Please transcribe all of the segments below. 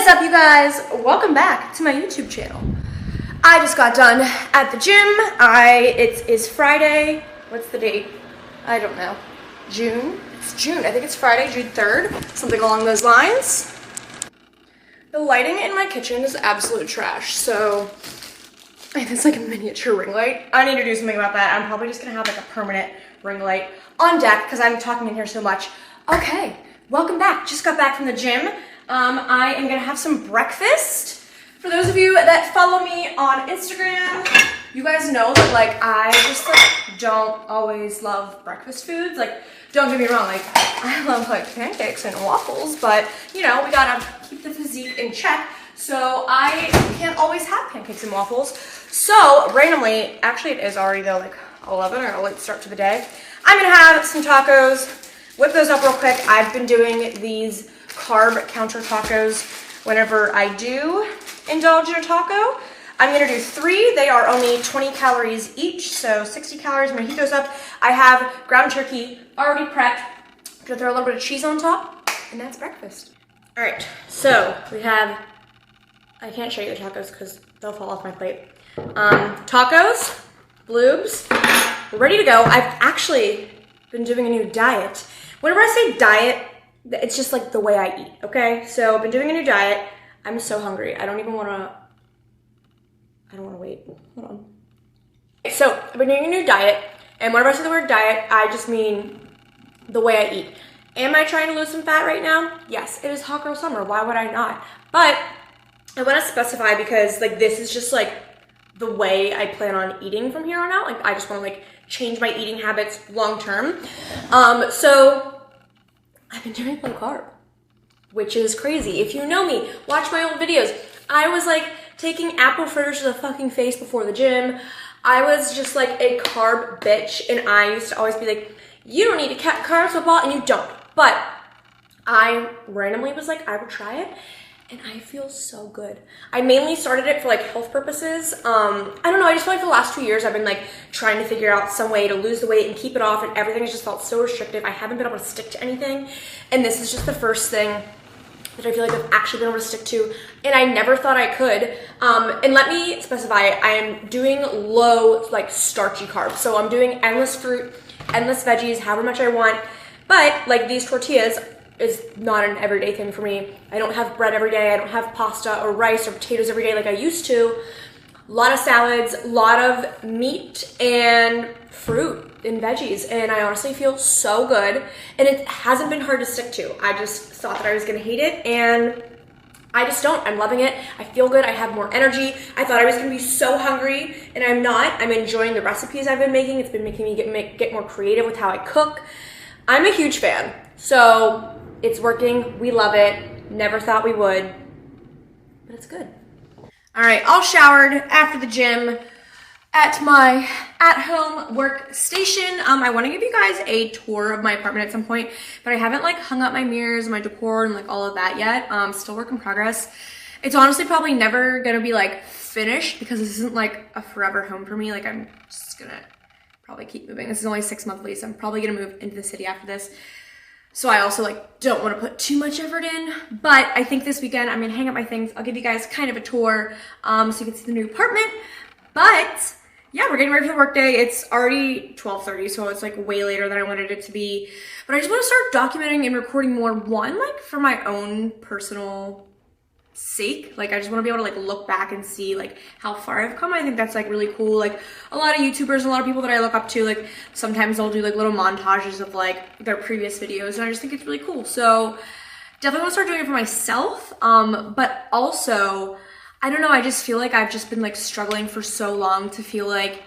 up, you guys? Welcome back to my YouTube channel. I just got done at the gym. It is Friday. What's the date? I don't know. June? It's June. I think it's Friday, June 3rd. Something along those lines. The lighting in my kitchen is absolute trash, so I have this like a miniature ring light. I need to do something about that. I'm probably just gonna have like a permanent ring light on deck because I'm talking in here so much. Okay, welcome back. Just got back from the gym. I am gonna have some breakfast. For those of you that follow me on Instagram, you guys know that like I just like don't always love breakfast foods. Like, don't get me wrong, like I love like pancakes and waffles, but you know, we gotta keep the physique in check. So I can't always have pancakes and waffles. So randomly, actually it is already though like 11 or a late start to the day. I'm gonna have some tacos, whip those up real quick. I've been doing these carb counter tacos whenever I do indulge in a taco. I'm gonna do 3. They are only 20 calories each, so 60 calories. I'm gonna heat those up. I have ground turkey already prepped. I'm gonna throw a little bit of cheese on top, and that's breakfast. All right, so we have, I can't show you the tacos because they'll fall off my plate. Tacos, bloobs, we're ready to go. I've actually been doing a new diet. Whenever I say diet, it's just like the way I eat, okay? So I've been doing a new diet. I'm so hungry. I don't wanna wait. Hold on. So I've been doing a new diet, and whenever I say the word diet, I just mean the way I eat. Am I trying to lose some fat right now? Yes, it is hot girl summer. Why would I not? But I wanna specify because like this is just like the way I plan on eating from here on out. Like I just wanna like change my eating habits long term. So I've been doing low carb, which is crazy. If you know me, watch my old videos. I was like taking apple fritters to the fucking face before the gym. I was just like a carb bitch, and I used to always be like, you don't need to cut carbs, football, and you don't. But I randomly was like, I would try it, and I feel so good. I mainly started it for like health purposes. I don't know, I just feel like for the last 2 years I've been like trying to figure out some way to lose the weight and keep it off, and everything has just felt so restrictive. I haven't been able to stick to anything, and this is just the first thing that I feel like I've actually been able to stick to, and I never thought I could. And let me specify, I am doing low like starchy carbs. So I'm doing endless fruit, endless veggies, however much I want, but like these tortillas is not an everyday thing for me. I don't have bread every day. I don't have pasta or rice or potatoes every day like I used to. A lot of salads, a lot of meat and fruit and veggies, and I honestly feel so good, and it hasn't been hard to stick to. I just thought that I was gonna hate it, and I just don't. I'm loving it. I feel good. I have more energy. I thought I was gonna be so hungry, and I'm not. I'm enjoying the recipes I've been making. It's been making me get more creative with how I cook. I'm a huge fan, so it's working. We love it. Never thought we would, but it's good. All right, all showered after the gym at my at-home workstation. I want to give you guys a tour of my apartment at some point, but I haven't like hung up my mirrors, my decor, and like all of that yet. Still work in progress. It's honestly probably never gonna be like finished because this isn't like a forever home for me. Like I'm just gonna probably keep moving. This is only a 6-month lease. I'm probably gonna move into the city after this. So I also like don't want to put too much effort in, but I think this weekend I'm gonna hang up my things. I'll give you guys kind of a tour so you can see the new apartment. But yeah, we're getting ready for the work day. It's already 12:30, so it's like way later than I wanted it to be. But I just want to start documenting and recording more. One, like for my own personal sake. Like I just want to be able to like look back and see like how far I've come. I think that's like really cool. Like a lot of YouTubers, a lot of people that I look up to, like sometimes they'll do like little montages of like their previous videos, and I just think it's really cool. So definitely want to start doing it for myself. But also, I don't know, I just feel like I've just been like struggling for so long to feel like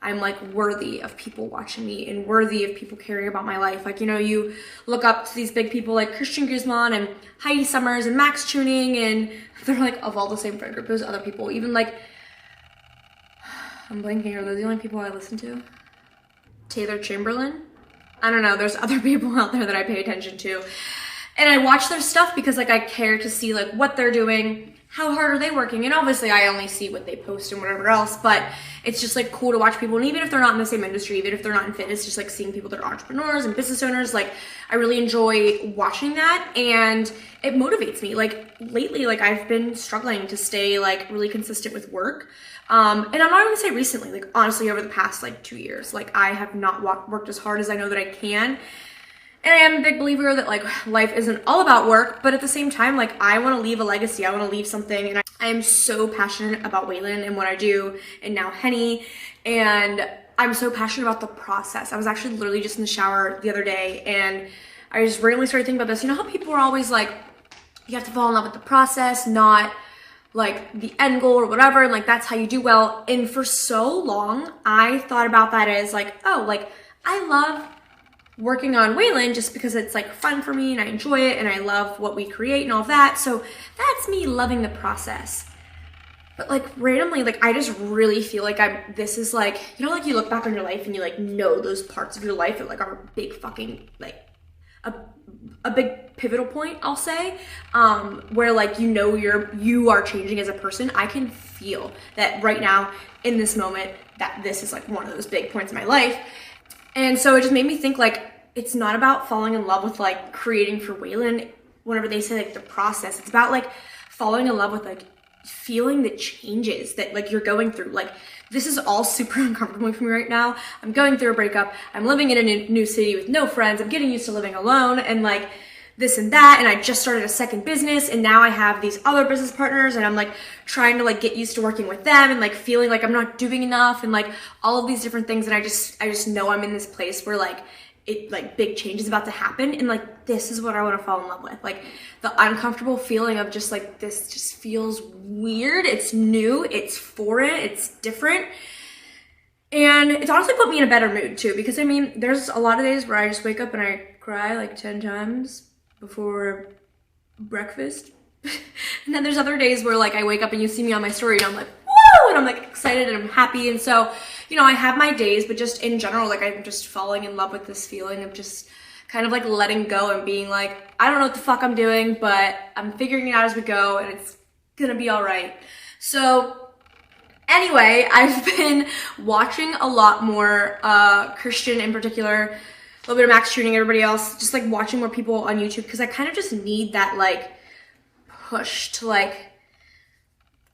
I'm like worthy of people watching me and worthy of people caring about my life. Like, you know, you look up to these big people like Christian Guzman and Heidi Summers and Max Tuning, and they're like of all the same friend group. There's other people, even like, I'm blanking, are those the only people I listen to? Taylor Chamberlain? I don't know, there's other people out there that I pay attention to. And I watch their stuff because like I care to see like what they're doing, how hard are they working? And obviously I only see what they post and whatever else, but it's just like cool to watch people. And even if they're not in the same industry, even if they're not in fitness, just like seeing people that are entrepreneurs and business owners, like I really enjoy watching that, and it motivates me. Like lately, like I've been struggling to stay like really consistent with work. And I'm not even gonna say recently, like honestly over the past like 2 years, like I have not worked as hard as I know that I can. And I am a big believer that like life isn't all about work, but at the same time, like I want to leave a legacy. I want to leave something, and I am so passionate about Weylyn and what I do, and now Henny, and I'm so passionate about the process. I was actually literally just in the shower the other day, and I just randomly started thinking about this. You know how people are always like, you have to fall in love with the process, not like the end goal or whatever, and like that's how you do well. And for so long, I thought about that as like, oh, like I love working on Weylyn just because it's like fun for me and I enjoy it and I love what we create and all of that. So that's me loving the process. But like randomly, like I just really feel like this is like, you know, like you look back on your life and you like know those parts of your life that like are big fucking like a big pivotal point, I'll say, where like, you know, you are changing as a person. I can feel that right now in this moment that this is like one of those big points in my life. And so it just made me think like, it's not about falling in love with like creating for Weylyn whenever they say like the process. It's about like falling in love with like feeling the changes that like you're going through. Like this is all super uncomfortable for me right now. I'm going through a breakup. I'm living in a new city with no friends. I'm getting used to living alone and like this and that. And I just started a second business, and now I have these other business partners, and I'm like trying to like get used to working with them and like feeling like I'm not doing enough and like all of these different things. And I just know I'm in this place where like big change is about to happen, and like this is what I want to fall in love with. Like the uncomfortable feeling of just like this just feels weird. It's new, it's foreign, it's different. And it's honestly put me in a better mood too, because I mean, there's a lot of days where I just wake up and I cry like 10 times before breakfast. And then there's other days where like I wake up and you see me on my story and I'm like, whoa, and I'm like excited and I'm happy. And so, you know, I have my days, but just in general, like I'm just falling in love with this feeling of just kind of like letting go and being like, I don't know what the fuck I'm doing, but I'm figuring it out as we go and it's gonna be all right. So anyway, I've been watching a lot more Christian in particular, a little bit of Max Tuning, everybody else, just like watching more people on YouTube, because I kind of just need that like push to like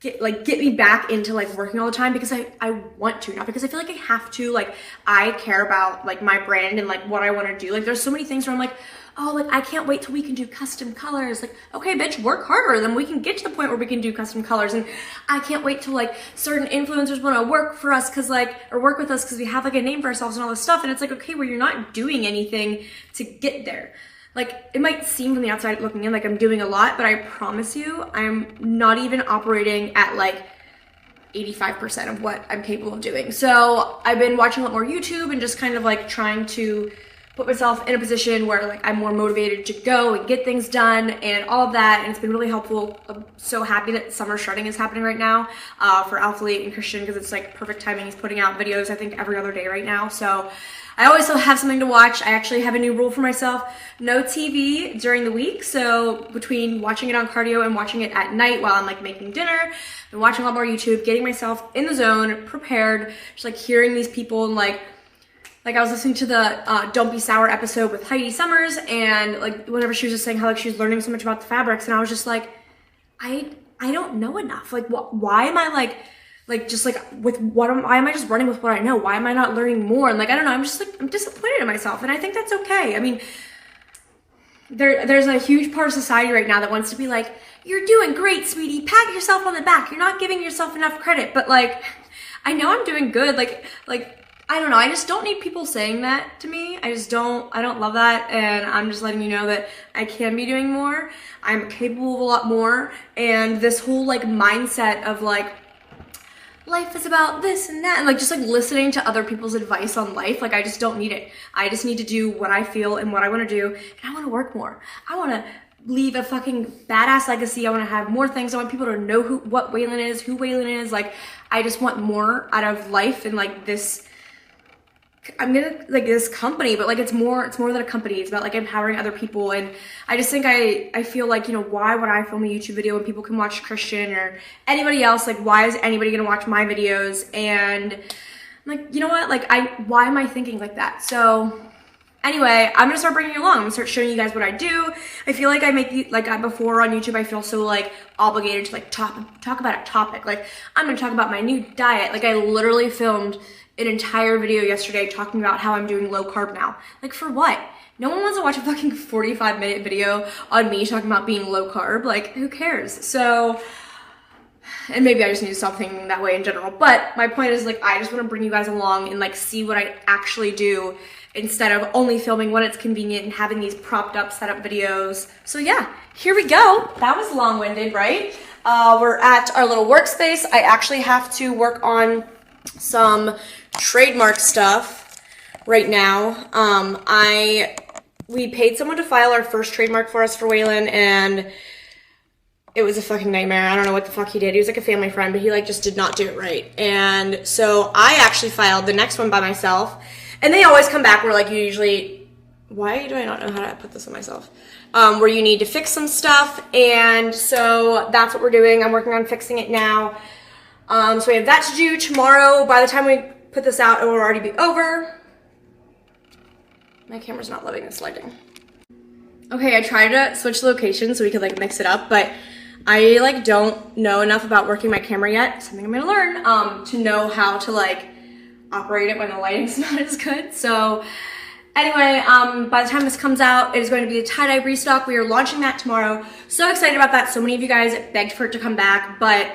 get me back into like working all the time, because I want to, not because I feel like I have to. Like I care about like my brand and like what I want to do. Like there's so many things where I'm like, oh, like I can't wait till we can do custom colors. Like, okay, bitch, work harder, then we can get to the point where we can do custom colors. And I can't wait till like certain influencers want to work for us or work with us because we have like a name for ourselves and all this stuff. And it's like, okay, well, you're not doing anything to get there. Like it might seem from the outside looking in like I'm doing a lot, but I promise you, I'm not even operating at like 85% of what I'm capable of doing. So I've been watching a lot more YouTube and just kind of like trying to put myself in a position where like I'm more motivated to go and get things done and all of that, and it's been really helpful. I'm so happy that summer shredding is happening right now for Alphalete and Christian, because it's like perfect timing. He's putting out videos I think every other day right now, so I always still have something to watch. I actually have a new rule for myself: no TV during the week. So between watching it on cardio and watching it at night while I'm like making dinner, I've been watching a lot more YouTube, getting myself in the zone, prepared, just like hearing these people. And like I was listening to the Don't Be Sour episode with Heidi Summers, and like whenever she was just saying how like she was learning so much about the fabrics, and I was just like, I don't know enough. Like why am I like just like why am I just running with what I know? Why am I not learning more? And like, I don't know, I'm just like, I'm disappointed in myself, and I think that's okay. I mean, there's a huge part of society right now that wants to be like, you're doing great, sweetie, pat yourself on the back, you're not giving yourself enough credit. But like, I know I'm doing good. Like I don't know, I just don't need people saying that to me. I don't love that, and I'm just letting you know that I can be doing more. I'm capable of a lot more, and this whole like mindset of like, life is about this and that, and like just like listening to other people's advice on life, like I just don't need it. I just need to do what I feel and what I want to do, and I want to work more. I want to leave a fucking badass legacy. I want to have more things. I want people to know what Weylyn is, who Weylyn is. Like I just want more out of life, and like this I'm gonna like this company, but like it's more than a company. It's about like empowering other people. And I just think I feel like, you know, why would I film a YouTube video when people can watch Christian or anybody else? Like, why is anybody gonna watch my videos? And I'm like, you know what, like why am I thinking like that? So anyway, I'm gonna start bringing you along. I'm gonna start showing you guys what I do. I feel like I make like before on YouTube, I feel so like obligated to like talk about a topic. Like I'm gonna talk about my new diet. Like I literally filmed an entire video yesterday talking about how I'm doing low carb now. Like for what? No one wants to watch a fucking 45-minute video on me talking about being low carb. Like who cares? So, and maybe I just need to stop thinking that way in general. But my point is like, I just want to bring you guys along and like see what I actually do instead of only filming when it's convenient and having these propped up setup videos. So yeah, here we go. That was long-winded, right? We're at our little workspace. I actually have to work on some trademark stuff right now. We paid someone to file our first trademark for us for Weylyn, and it was a fucking nightmare. I don't know what the fuck he did. He was like a family friend, but he like just did not do it right. And so I actually filed the next one by myself, and they always come back where like you usually, why do I not know how to put this on myself? Where you need to fix some stuff. And so that's what we're doing. I'm working on fixing it now. So we have that to do tomorrow. By the time we put this out, it will already be over. My camera's not loving this lighting. Okay, I tried to switch locations so we could like mix it up, but I like don't know enough about working my camera yet. Something I'm gonna learn to know how to like operate it when the lighting's not as good. So anyway, by the time this comes out, it is going to be the tie-dye restock. We are launching that tomorrow. So excited about that. So many of you guys begged for it to come back, but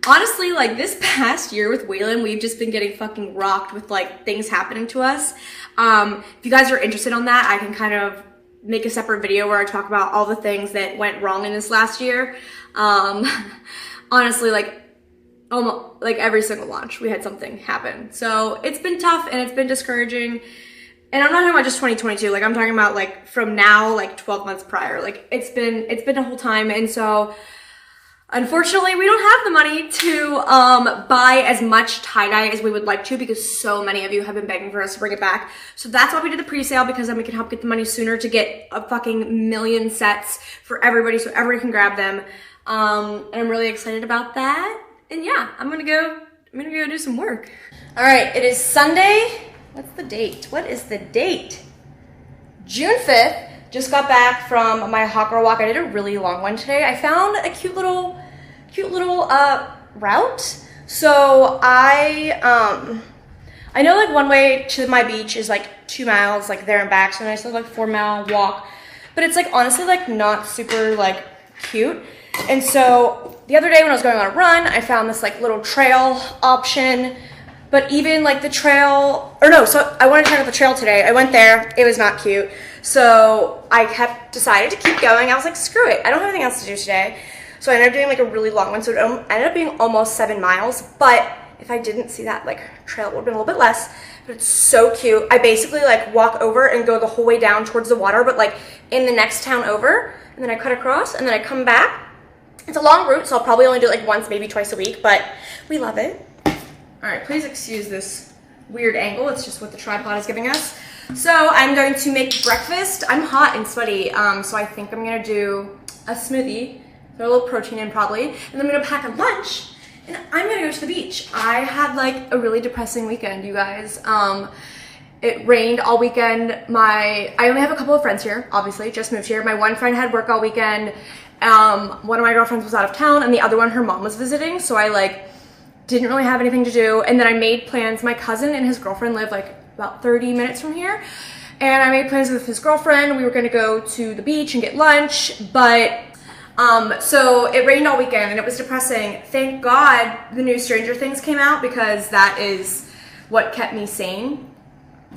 honestly, like this past year with Weylyn, we've just been getting fucking rocked with like things happening to us. If you guys are interested on that, I can kind of make a separate video where I talk about all the things that went wrong in this last year. Honestly, like almost like every single launch, we had something happen. So it's been tough and it's been discouraging. And I'm not talking about just 2022. Like I'm talking about like from now, like 12 months prior. Like it's been a whole time. And so unfortunately, we don't have the money to buy as much tie-dye as we would like to because so many of you have been begging for us to bring it back. So that's why we did the pre-sale, because then we can help get the money sooner to get a fucking million sets for everybody so everybody can grab them. And I'm really excited about that. And yeah, I'm gonna go do some work. All right, it is Sunday. What's the date? What is the date? June 5th. Just got back from my hot girl walk. I did a really long one today. I found a cute little route. So I know like one way to my beach is like 2 miles, like there and back. So I still have like 4-mile walk, but it's like honestly like not super like cute. And so the other day when I was going on a run, I found this like little trail option. But even like the trail, or no, so I wanted to check out the trail today. I went there, it was not cute. So I decided to keep going. I was like, screw it, I don't have anything else to do today. So I ended up doing like a really long one. So it ended up being almost 7 miles. But if I didn't see that like trail, it would have been a little bit less. But it's so cute. I basically like walk over and go the whole way down towards the water, but like in the next town over. And then I cut across and then I come back. It's a long route, so I'll probably only do it like once, maybe twice a week, but we love it. All right, please excuse this weird angle. It's just what the tripod is giving us. So I'm going to make breakfast. I'm hot and sweaty, so I think I'm gonna do a smoothie, throw a little protein in probably, and then I'm gonna pack a lunch, and I'm gonna go to the beach. I had like a really depressing weekend, you guys. It rained all weekend. I only have a couple of friends here, obviously, just moved here. My one friend had work all weekend. One of my girlfriends was out of town, and the other one, her mom was visiting, so I like didn't really have anything to do. And then I made plans. My cousin and his girlfriend live like about 30 minutes from here, and I made plans with his girlfriend. We were gonna go to the beach and get lunch, but so it rained all weekend and it was depressing. Thank God the new Stranger Things came out, because that is what kept me sane.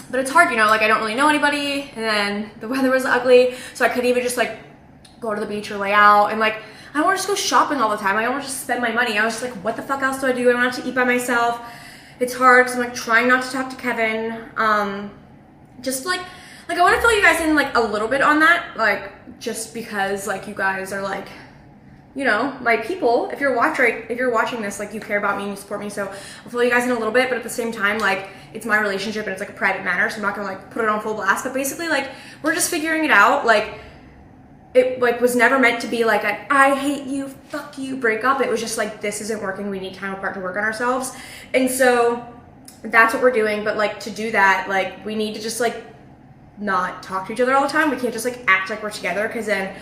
But it's hard, you know, like I don't really know anybody, and then the weather was ugly, so I couldn't even just like go to the beach or lay out, and like I don't want to just go shopping all the time. I don't want to just spend my money. I was just like, what the fuck else do I do? I want to eat by myself. It's hard because I'm like trying not to talk to Kevin. Just like I want to fill you guys in like a little bit on that, like just because like you guys are like you know, my people. If you're watching this, like, you care about me and you support me, so I'll fill you guys in a little bit, but at the same time, like, it's my relationship and it's like a private matter, so I'm not gonna like put it on full blast. But basically, like, we're just figuring it out. Like, it like was never meant to be like an I hate you, fuck you breakup. It was just like, this isn't working, we need time apart to work on ourselves. And so that's what we're doing. But like, to do that, like, we need to just like not talk to each other all the time. We can't just like act like we're together, because then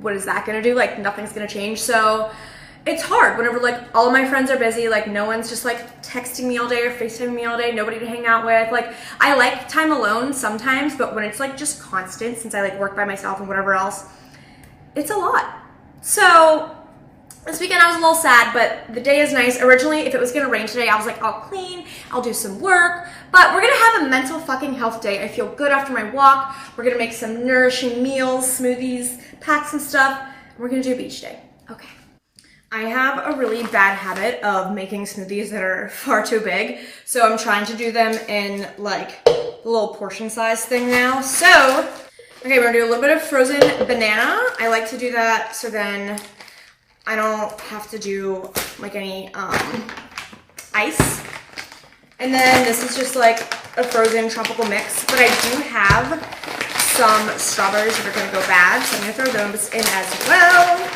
what is that gonna do? Like, nothing's gonna change. So it's hard whenever like all of my friends are busy, like no one's just like texting me all day or FaceTiming me all day, nobody to hang out with. Like, I like time alone sometimes, but when it's like just constant, since I like work by myself and whatever else, it's a lot. So this weekend I was a little sad, but the day is nice. Originally, if it was gonna rain today, I was like, I'll clean, I'll do some work, but we're gonna have a mental fucking health day. I feel good after my walk. We're gonna make some nourishing meals, smoothies, pack some stuff. We're gonna do a beach day. Okay. I have a really bad habit of making smoothies that are far too big, so I'm trying to do them in like the little portion size thing now. So, okay, we're gonna do a little bit of frozen banana. I like to do that so then I don't have to do like any ice. And then this is just like a frozen tropical mix, but I do have some strawberries that are gonna go bad, so I'm gonna throw those in as well.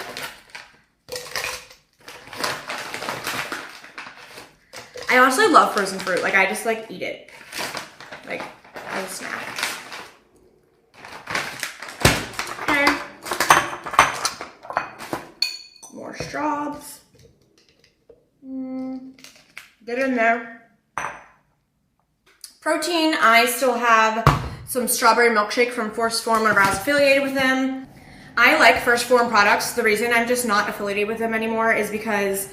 I honestly love frozen fruit. Like, I just like eat it like as a snack. Okay. More straws. Get in there. Protein, I still have some strawberry milkshake from First Form whenever I was affiliated with them. I like First Form products. The reason I'm just not affiliated with them anymore is because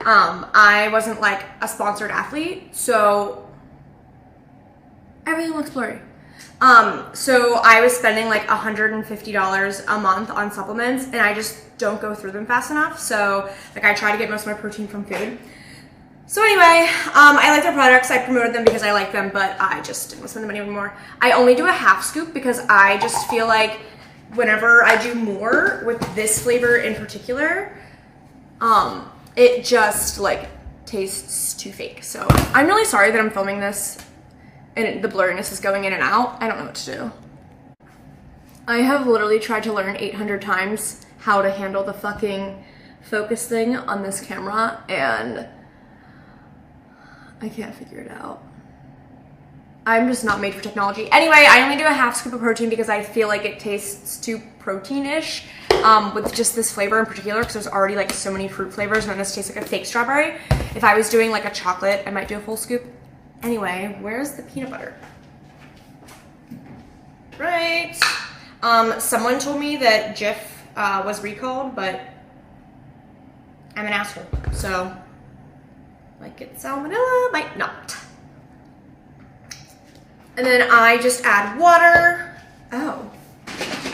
I wasn't like a sponsored athlete, so everything looks blurry. So I was spending like $150 a month on supplements, and I just don't go through them fast enough. So like, I try to get most of my protein from food. So anyway, I like their products. I promoted them because I like them, but I just didn't spend the money anymore. I only do a half scoop because I just feel like whenever I do more with this flavor in particular, it just like tastes too fake. So I'm really sorry that I'm filming this and the blurriness is going in and out. I don't know what to do. I have literally tried to learn 800 times how to handle the fucking focus thing on this camera, and I can't figure it out. I'm just not made for technology. Anyway, I only do a half scoop of protein because I feel like it tastes too protein-ish with just this flavor in particular, because there's already like so many fruit flavors, and then this tastes like a fake strawberry. If I was doing like a chocolate, I might do a full scoop. Anyway, where's the peanut butter? Right. Someone told me that Jif was recalled, but I'm an asshole. So, might get salmonella, might not. And then I just add water. Oh.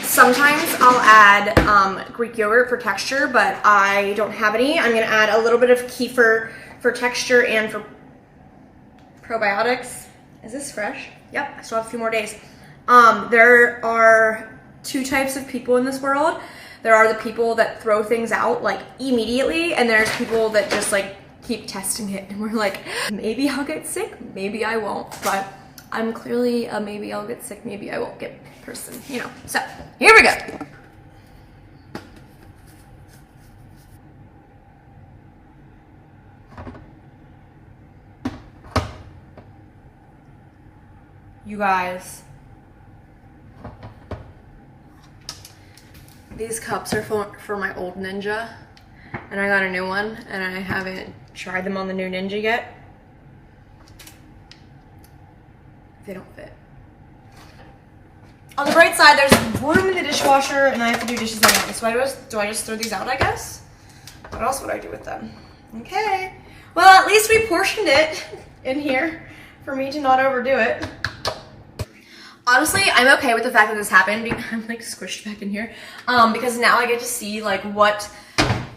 Sometimes I'll add Greek yogurt for texture, but I don't have any. I'm gonna add a little bit of kefir for texture and for probiotics. Is this fresh? Yep, I still have a few more days. There are two types of people in this world. There are the people that throw things out like immediately, and there's people that just like keep testing it, and we're like, maybe I'll get sick, maybe I won't, but I'm clearly a maybe I'll get sick, maybe I won't get person, you know. So here we go. You guys, these cups are for my old Ninja, and I got a new one, and I haven't tried them on the new Ninja yet. They don't fit. On the bright side, there's room in the dishwasher, and I have to do dishes anyway. So do I just throw these out, I guess? What else would I do with them? Okay. Well, at least we portioned it in here for me to not overdo it. Honestly, I'm okay with the fact that this happened. I'm like squished back in here. Because now I get to see like what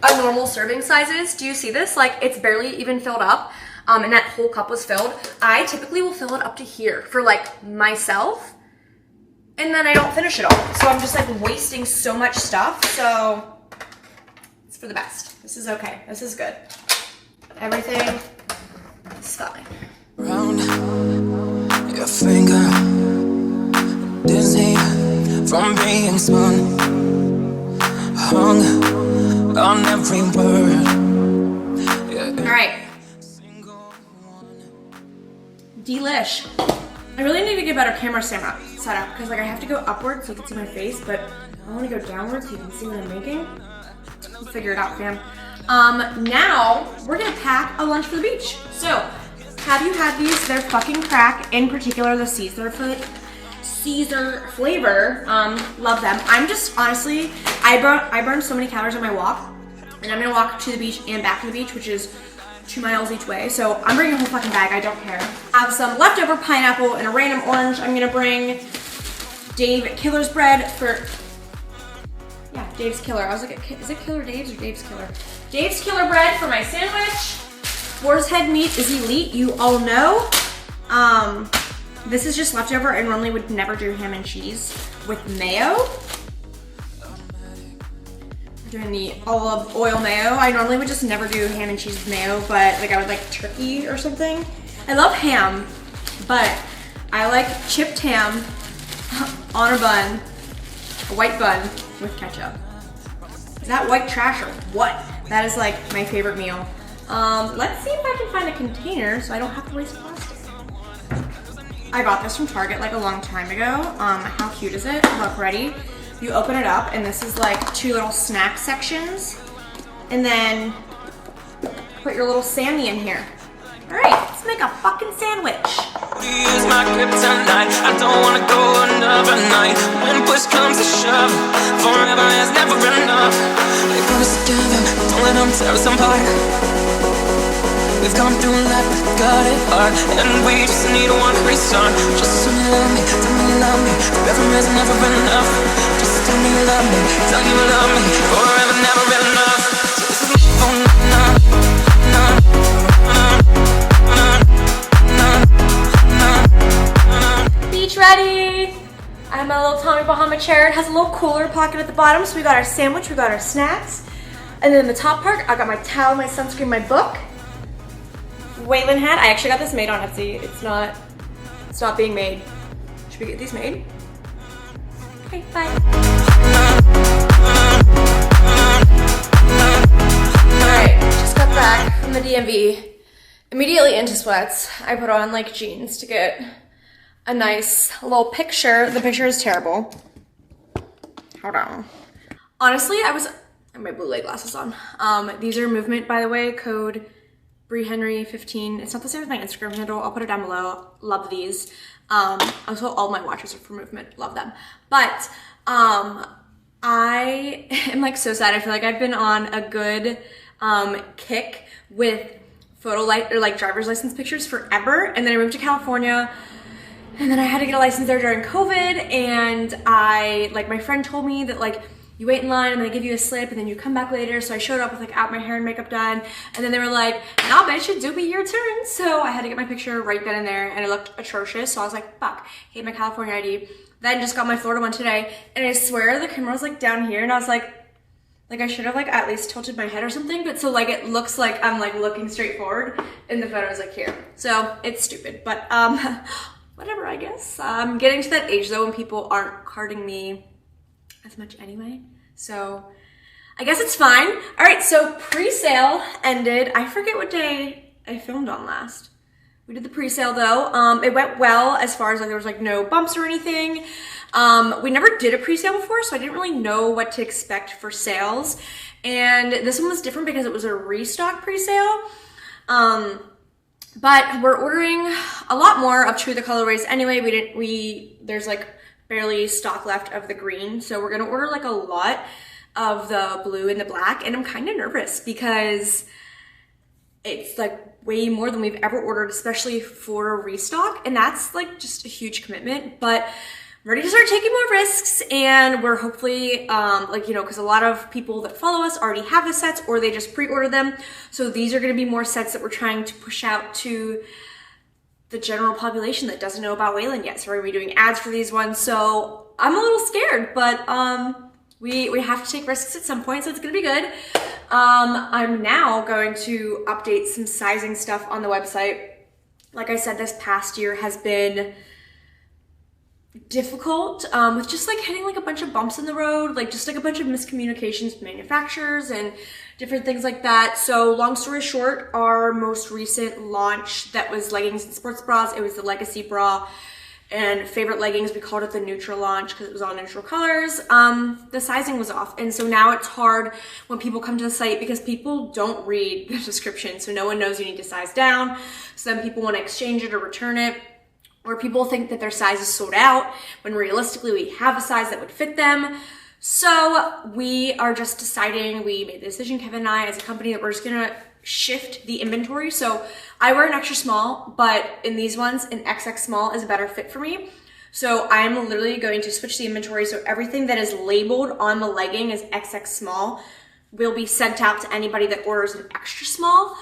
a normal serving size is. Do you see this? Like, it's barely even filled up. And that whole cup was filled. I typically will fill it up to here for like myself, and then I don't finish it all. So I'm just like wasting so much stuff. So it's for the best. This is okay. This is good. Everything is fine. Round your finger, dizzy from being spun, hung on every word. Yeah. All right. Delish. I really need to get better camera setup because like I have to go upwards so you can see my face, but I want to go downwards so you can see what I'm making. We'll figure it out, fam. Now we're gonna pack a lunch for the beach. So, have you had these? They're fucking crack. In particular, the Caesar flavor. Love them. I'm just honestly, I burned so many calories on my walk, and I'm gonna walk to the beach and back to the beach, which is 2 miles each way. So I'm bringing a whole fucking bag. I don't care. I have some leftover pineapple and a random orange. I'm gonna bring Dave Killer's bread for. Yeah, Dave's Killer. I was like, is it Killer Dave's or Dave's Killer? Dave's Killer bread for my sandwich. Boar's Head meat is elite, you all know. This is just leftover. I normally would never do ham and cheese with mayo. I'm doing the olive oil mayo. I normally would just never do ham and cheese with mayo, but like I would like turkey or something. I love ham, but I like chipped ham on a bun, a white bun with ketchup. Is that white trash or what? That is like my favorite meal. Let's see if I can find a container so I don't have to waste plastic. I got this from Target like a long time ago. How cute is it? Look, ready? You open it up and this is like 2 little snack sections. And then put your little Sammy in here. All right, let's make a fucking sandwich. Use my kryptonite. I don't wanna go another night. When push comes to shove, forever is never enough. They put us together, don't let them tear us apart. We've gone through life, got it hard, and we just need one restart. Just tell me you love me, tell me you love me. Forever is never enough. Just tell me you love me, tell me you love me. Forever never enough. So this is oh, nah, nah, nah. Beach ready. I have my little Tommy Bahama chair. It has a little cooler pocket at the bottom. So we got our sandwich, we got our snacks. And then the top part, I got my towel, my sunscreen, my book. Weylyn hat. I actually got this made on Etsy. It's not being made. Should we get these made? Okay, bye. Alright, just got back from the DMV. Immediately into sweats. I put on like jeans to get a nice little picture. The picture is terrible. Hold on. Honestly, I have my blue light glasses on. These are Movement, by the way, code BREEHENRY15. It's not the same as my Instagram handle. I'll put it down below. Love these. Also, all my watches are for Movement. Love them. But I am like so sad. I feel like I've been on a good kick with photo light or like driver's license pictures forever. And then I moved to California. And then I had to get a license there during COVID. And my friend told me that like, you wait in line and they give you a slip and then you come back later. So I showed up with like out my hair and makeup done. And then they were like, nah, bitch, it's be your turn. So I had to get my picture right then and there and it looked atrocious. So I was like, fuck, hate my California ID. Then just got my Florida one today. And I swear the camera was like down here and I was like I should have like at least tilted my head or something. But so like it looks like I'm like looking straight forward and the photo's like here. So it's stupid, but whatever, I guess. I'm getting to that age though when people aren't carding me as much anyway. So I guess it's fine. All right, so pre-sale ended. I forget what day I filmed on last. We did the pre-sale though. It went well as far as like there was like no bumps or anything. We never did a pre-sale before, so I didn't really know what to expect for sales. And this one was different because it was a restock pre-sale. But we're ordering a lot more of True the colorways anyway. There's like barely stock left of the green. So we're gonna order like a lot of the blue and the black. And I'm kind of nervous because it's like way more than we've ever ordered, especially for a restock. And that's like just a huge commitment, but I'm ready to start taking more risks. And we're hopefully because a lot of people that follow us already have the sets or they just pre-order them. So these are gonna be more sets that we're trying to push out to the general population that doesn't know about Weylyn yet. So we're gonna be doing ads for these ones. So I'm a little scared, but we have to take risks at some point, so it's gonna be good. I'm now going to update some sizing stuff on the website. Like I said, this past year has been difficult with just like hitting like a bunch of bumps in the road, like just like a bunch of miscommunications with manufacturers and different things like that. So long story short, our most recent launch that was leggings and sports bras, it was the Legacy bra and favorite leggings. We called it the neutral launch because it was all neutral colors. The sizing was off, and so now it's hard when people come to the site because people don't read the description, so no one knows you need to size down. Some people want to exchange it or return it, or people think that their size is sold out when realistically we have a size that would fit them. So we are just deciding, we made the decision, Kevin and I, as a company, that we're just gonna shift the inventory. So I wear an extra small, but in these ones, an XX small is a better fit for me. So I'm literally going to switch the inventory. So everything that is labeled on the legging as XX small will be sent out to anybody that orders an extra small.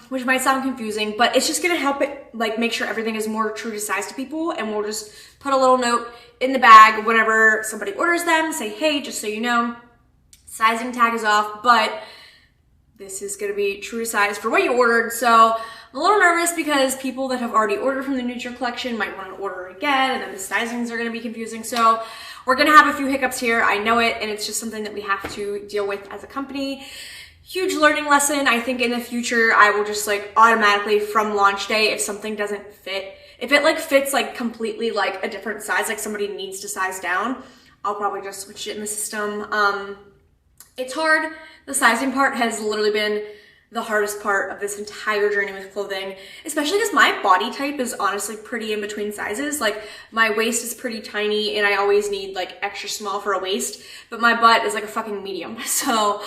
Which might sound confusing, but it's just gonna help it like make sure everything is more true to size to people, and we'll just put a little note in the bag whenever somebody orders them, say, hey, just so you know, sizing tag is off, but this is gonna be true to size for what you ordered. So I'm a little nervous because people that have already ordered from the neutral collection might want to order again, and then the sizings are gonna be confusing. So we're gonna have a few hiccups here, I know it, and it's just something that we have to deal with as a company. Huge learning lesson. I think in the future, I will just like automatically from launch day, if something doesn't fit, if it like fits like completely like a different size, like somebody needs to size down, I'll probably just switch it in the system. It's hard. The sizing part has literally been the hardest part of this entire journey with clothing, especially because my body type is honestly pretty in between sizes. Like my waist is pretty tiny and I always need like extra small for a waist, but my butt is like a fucking medium. So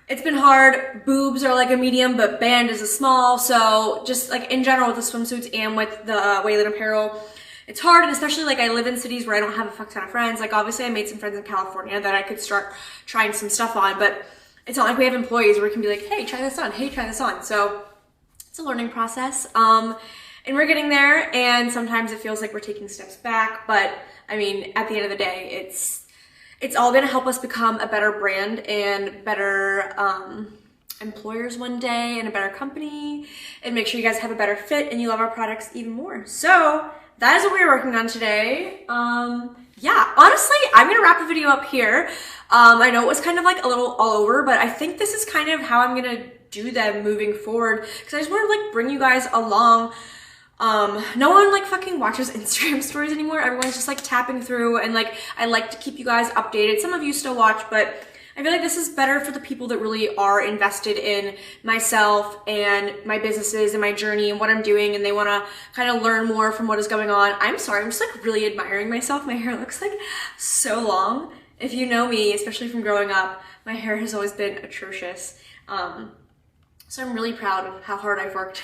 it's been hard. Boobs are like a medium, but band is a small. So just like in general with the swimsuits and with the Weylyn apparel, it's hard. And especially like I live in cities where I don't have a fuck ton of friends. Like obviously I made some friends in California that I could start trying some stuff on, but it's not like we have employees where we can be like, hey, try this on. Hey, try this on. So it's a learning process. And we're getting there. And sometimes it feels like we're taking steps back. But I mean, at the end of the day, it's all gonna help us become a better brand and better employers one day and a better company, and make sure you guys have a better fit and you love our products even more. So that is what we're working on today. Yeah, honestly, I'm gonna wrap the video up here. I know it was kind of like a little all over, but I think this is kind of how I'm gonna do them moving forward, because I just want to like bring you guys along. No one like fucking watches Instagram stories anymore. Everyone's just like tapping through, and like I like to keep you guys updated. Some of you still watch, but I feel like this is better for the people that really are invested in myself and my businesses and my journey and what I'm doing, and they want to kind of learn more from what is going on. I'm sorry, I'm just like really admiring myself. My hair looks like so long. If you know me, especially from growing up, my hair has always been atrocious. So I'm really proud of how hard I've worked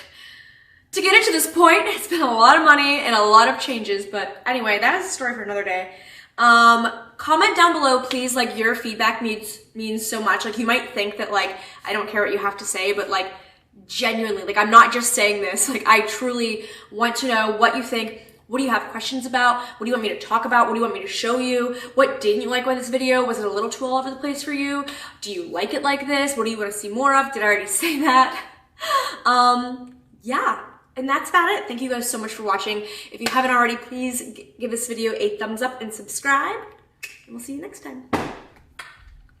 to get it to this point. It's been a lot of money and a lot of changes, but anyway, that is a story for another day. Comment down below, please. Like your feedback means so much. Like you might think that like, I don't care what you have to say, but like genuinely, like I'm not just saying this, like I truly want to know what you think. What do you have questions about? What do you want me to talk about? What do you want me to show you? What didn't you like with this video? Was it a little too all over the place for you? Do you like it like this? What do you want to see more of? Did I already say that? Yeah. And that's about it. Thank you guys so much for watching. If you haven't already, please give this video a thumbs up and subscribe. And we'll see you next time.